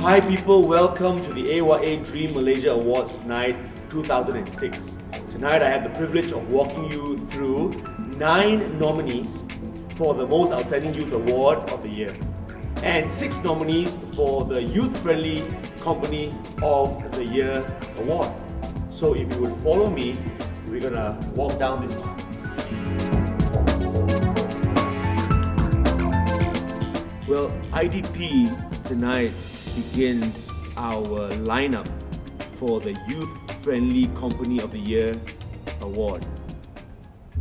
Hi people, welcome to the AYA Dream Malaysia Awards Night 2006. Tonight I have the privilege of walking you through 9 nominees for the Most Outstanding Youth Award of the Year and 6 nominees for the Youth Friendly Company of the Year Award. So if you would follow me, we're gonna walk down this path. Well, IDP tonight begins our lineup for the Youth Friendly Company of the Year Award.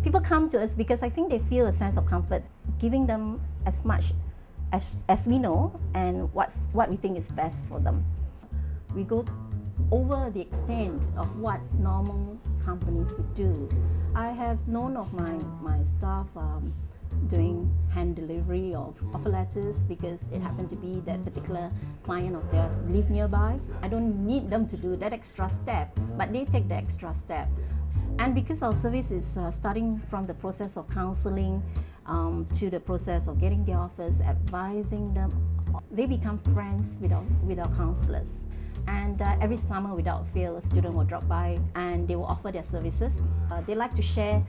People come to us because I think they feel a sense of comfort, giving them as much as we know and what we think is best for them. We go over the extent of what normal companies would do. I have known of my staff doing hand delivery of offer letters because it happened to be that particular client of theirs live nearby. I don't need them to do that extra step, but they take the extra step. And because our service is starting from the process of counselling to the process of getting the offers, advising them, they become friends with our counsellors. And every summer, without fail, a student will drop by and they will offer their services. They like to share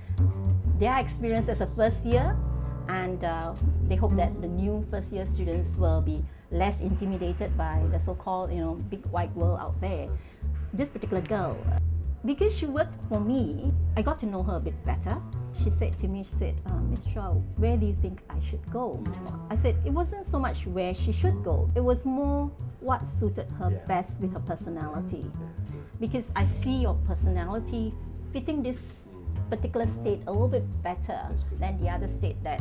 their experience as a first year, and they hope that the new first year students will be less intimidated by the so-called big wide world out there. This particular girl, because she worked for me, I got to know her a bit better. She said to me, Miss Chow, where do you think I should go? I said it wasn't so much where she should go, it was more what suited her best with her personality. Because I see your personality fitting this particular state a little bit better than the other state that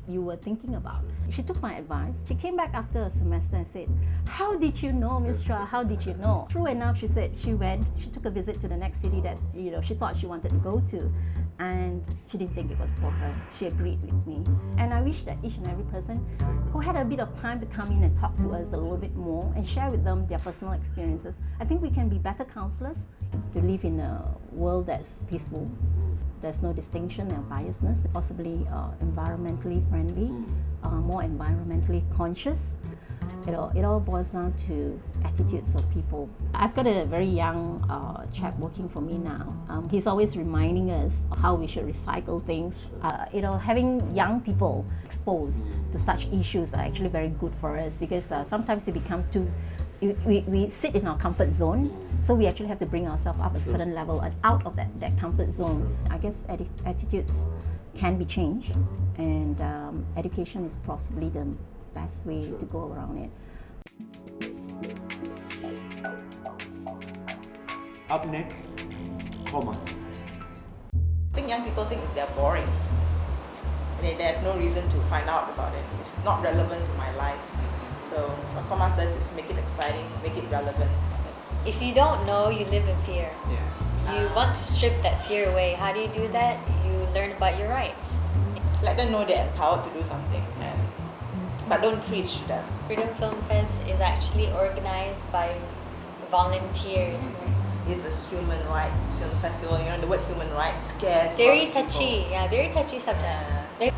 you were thinking about. She took my advice. She came back after a semester and said, how did you know, Miss Chua? How did you know? True enough, she said she took a visit to the next city that she thought she wanted to go to, and she didn't think it was for her. She agreed with me. And I wish that each and every person who had a bit of time to come in and talk to us a little bit more and share with them their personal experiences. I think we can be better counselors to live in a world that's peaceful. There's no distinction or biasness, possibly environmentally friendly, more environmentally conscious. It all boils down to attitudes of people. I've got a very young chap working for me now. He's always reminding us how we should recycle things. Having young people exposed to such issues are actually very good for us because sometimes they become we sit in our comfort zone, so we actually have to bring ourselves up at a certain level and out of that comfort zone. I guess attitudes can be changed, and education is possibly the best way to go around it. Up next, KOMAS. I think young people think they're boring. They have no reason to find out about it. It's not relevant to my life. So what KOMAS says is make it exciting, make it relevant. If you don't know, you live in fear. You want to strip that fear away. How do you do that? You learn about your rights. Let them know they're empowered to do something, but don't preach to them. Freedom Film Fest is actually organized by volunteers. It's a human rights film festival. The word human rights scares Very touchy, very touchy subject.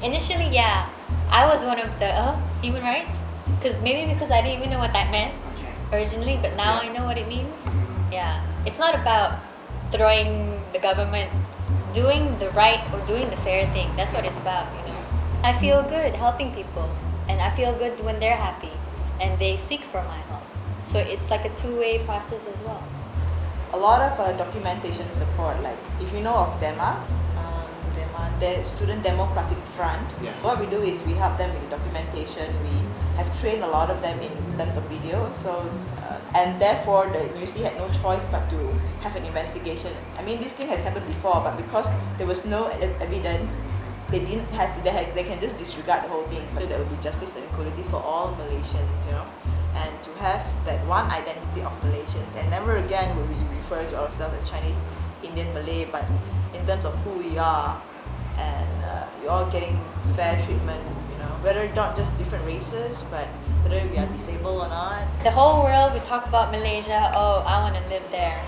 Initially, I was one of the human rights, because I didn't even know what that meant originally, but now I know what it means. It's not about throwing the government, doing the right or doing the fair thing. That's what it's about, I feel good helping people, and I feel good when they're happy and they seek for my help. So it's like a two-way process as well. A lot of documentation support, like if you know of DEMA, the Student Democratic Front. What we do is we help them with documentation. We have trained a lot of them in terms of video. So, and therefore the university had no choice but to have an investigation. I mean, this thing has happened before, but because there was no evidence, they can just disregard the whole thing. But there will be justice and equality for all Malaysians, and to have that one identity of Malaysians, and never again will we refer to ourselves as Chinese, Indian, Malay, but in terms of who we are, and we're all getting fair treatment, whether not just different races, but whether we are disabled or not. The whole world, we talk about Malaysia, oh, I want to live there.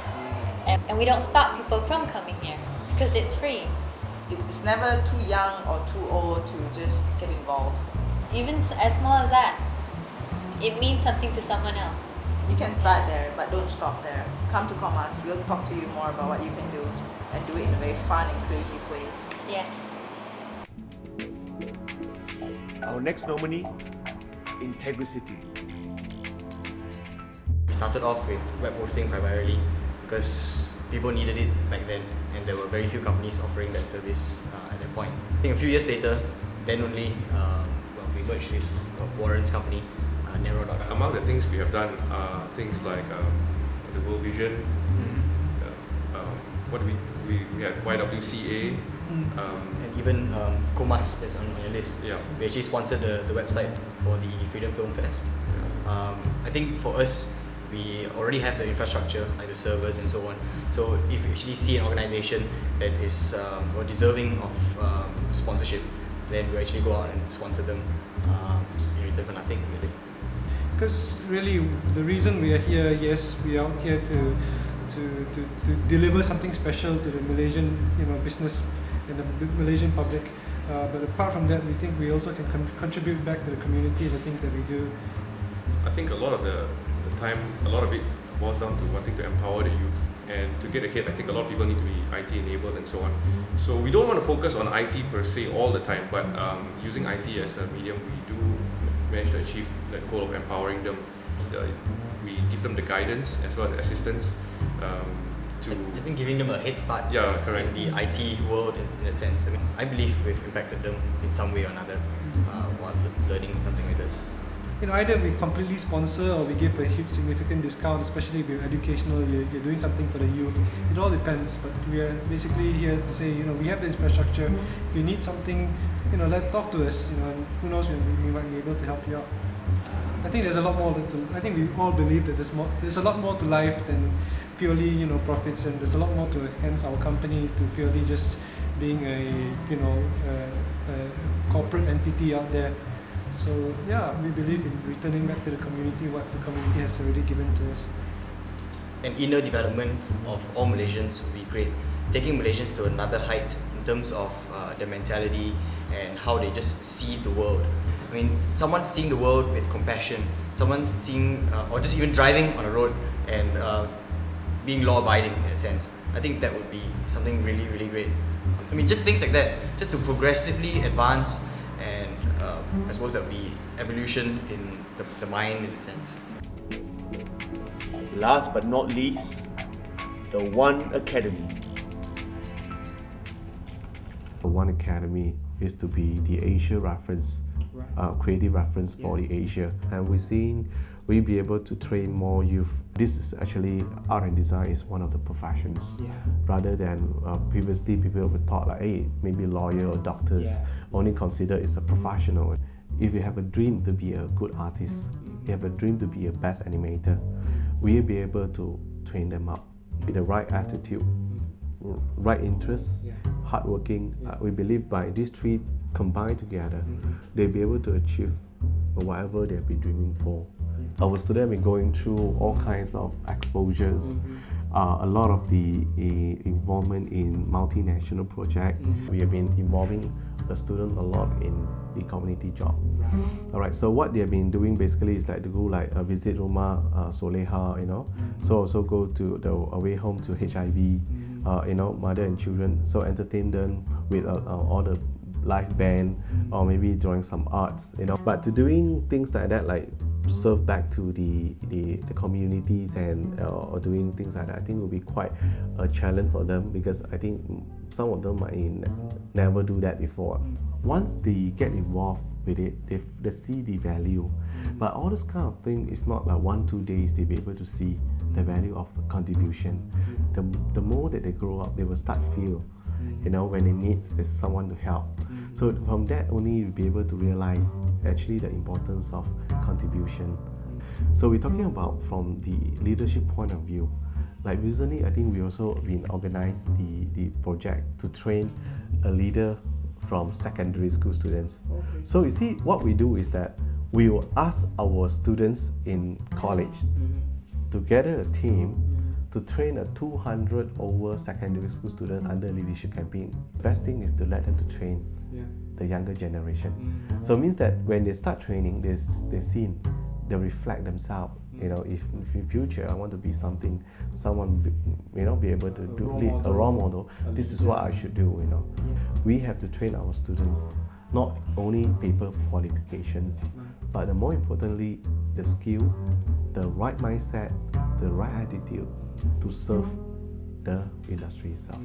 And we don't stop people from coming here, because it's free. It's never too young or too old to just get involved. Even as small as that. it means something to someone else. You can start there, but don't stop there. Come to KOMAS. We'll talk to you more about what you can do and do it in a very fun and creative way. Yes. Our next nominee, Integricity. We started off with web hosting primarily because people needed it back then, and there were very few companies offering that service at that point. I think a few years later, then only, we merged with Warren's company, Narrow.com. Among the things we have done are things like the World Vision. What do we had YWCA. And even KOMAS that's on your list. Yeah. We actually sponsored the website for the Freedom Film Fest. Yeah. I think for us, we already have the infrastructure, like the servers and so on. So if you actually see an organization that is or deserving of sponsorship, then we actually go out and sponsor them in return for nothing, really. Because really, the reason we are here, yes, we are out here to deliver something special to the Malaysian, business and the Malaysian public. But apart from that, we think we also can contribute back to the community, the things that we do. I think a lot of the time, a lot of it boils down to wanting to empower the youth. And to get ahead, I think a lot of people need to be IT enabled and so on. So we don't want to focus on IT per se all the time, but using IT as a medium, we do manage to achieve that goal of empowering them. We give them the guidance as well as assistance I think giving them a head start correct. in the IT world in that sense. I believe we've impacted them in some way or another while learning something like this. Either we completely sponsor or we give a huge significant discount, especially if you're educational, you're doing something for the youth. It all depends, but we are basically here to say, we have the infrastructure. If you need something, talk to us, and who knows, we might be able to help you out. I think there's a lot more I think we all believe that there's a lot more to life than purely, profits, and there's a lot more to hence our company to purely just being a corporate entity out there. So yeah, we believe in returning back to the community what the community has already given to us. An inner development of all Malaysians would be great. Taking Malaysians to another height in terms of their mentality and how they just see the world. Someone seeing the world with compassion, someone seeing, or just even driving on a road and being law-abiding in a sense. I think that would be something really, really great. Just things like that, just to progressively advance, and I suppose that would be evolution in the mind in a sense. Last but not least, the One Academy. The One Academy is to be the Asia reference, creative reference for the Asia. And we're seeing we'll be able to train more youth. This is actually, art and design is one of the professions. Rather than previously people were taught like, hey, maybe lawyer or doctors, only consider it's a professional. If you have a dream to be a good artist, you have a dream to be a best animator, we'll be able to train them up with the right attitude, right interest, hardworking. We believe by these three combined together, they'll be able to achieve whatever they'll be dreaming for. Our students have been going through all kinds of exposures, a lot of the involvement in multinational projects. We have been involving the student a lot in the community job. Alright, so what they have been doing basically is like to go visit Rumah Soleha, so also go to the away home to HIV, mother and children, so entertain them with all the live band or maybe drawing some arts, but to doing things like that, like serve back to the communities and or doing things like that, I think will be quite a challenge for them, because I think some of them might never do that before. Once they get involved with it, they see the value. But all this kind of thing is not like 1-2 days they'll be able to see the value of contribution. The more that they grow up, they will start feel, when they need there's someone to help. So from that only you'll be able to realize actually the importance of contribution. So we're talking about from the leadership point of view. Like recently, I think we also been organized the project to train a leader from secondary school students. So you see, what we do is that we will ask our students in college to gather a team to train a 200 over secondary school student under leadership campaign. The best thing is to let them to train the younger generation. So it means that when they start training, they're seen they reflect themselves. You know, if in future I want to be something, someone be able to lead a role model. This is what I should do. You know, we have to train our students not only paper qualifications, but more importantly, the skill, the right mindset, the right attitude to serve the industry itself.